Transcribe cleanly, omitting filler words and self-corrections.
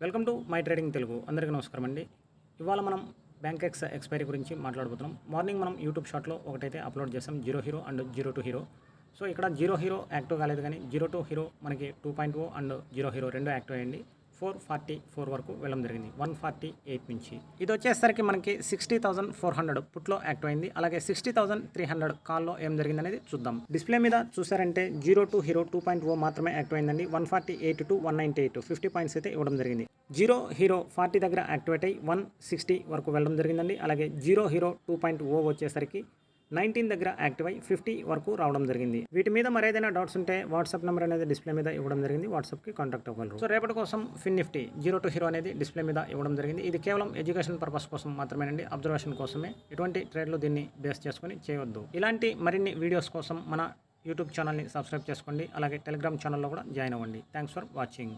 Welcome to my trading Telugu. అందరికీ నమస్కారం అండి. ఇవాళ మనం బ్యాంకెక్స్ ఎక్స్పైరీ గురించి మాట్లాడబోతున్నాం. మార్నింగ్ మనం యూట్యూబ్ షార్ట్లో ఒకటైతే అప్లోడ్ చేసాం, zero hero and zero two hero. So ఇక్కడ జీరో హీరో యాక్టివ్ కాలేదు, కానీ జీరో టూ హీరో మనకి 2.0 అండ్ జీరో హీరో రెండు యాక్టివ్ అయ్యండి. 444 వరకు వెళ్ళడం జరిగింది, 148 నుంచి. ఇది వచ్చేసరికి మనకి 60,400 పుట్లో యాక్టివ్ అయింది. అలాగే 60,300 కాల్లో ఏం జరిగింది అనేది చూద్దాం. డిస్ప్లే మీద చూసారంటే జీరో టూ హీరో 2.0 మాత్రమే యాక్టివ్ అయిందండి. 148 to 198 50 పాయింట్స్ అయితే ఇవ్వడం జరిగింది. జీరో హీరో 40 దగ్గర యాక్టివేట్ అయ్యి 160 వరకు వెళ్ళడం జరిగిందండి. అలాగే జీరో హీరో 2.0 వచ్చేసరికి 19 దగ్గర యాక్టివ్ అయ్యి 50 వరకు రావడం జరిగింది. వీటి మీద మరి ఏదైనా డౌట్స్ ఉంటే వాట్సాప్ నెంబర్ అనేది డిస్ప్లే మీద ఇవ్వడం జరిగింది, వాట్సాప్కి కాంటాక్ట్ అవ్వగలరు. సో రేపటి కోసం ఫిన్ నిఫ్టీ జీరో టూ హీరో అనేది డిస్ప్లే మీద ఇవ్వడం జరిగింది. ఇది కేవలం ఎడ్యుకేషన్ పర్పస్ కోసం మాత్రమేనండి, అబ్జర్వేషన్ కోసమే. ఎటువంటి ట్రేడ్లు దీన్ని బేస్ చేసుకొని చేయవద్దు. ఇలాంటి మరిన్ని వీడియోస్ కోసం మన యూట్యూబ్ ఛానల్ని సబ్స్క్రైబ్ చేసుకోండి. అలాగే టెలిగ్రామ్ ఛానల్లో కూడా జాయిన్ అవ్వండి. Thanks for watching.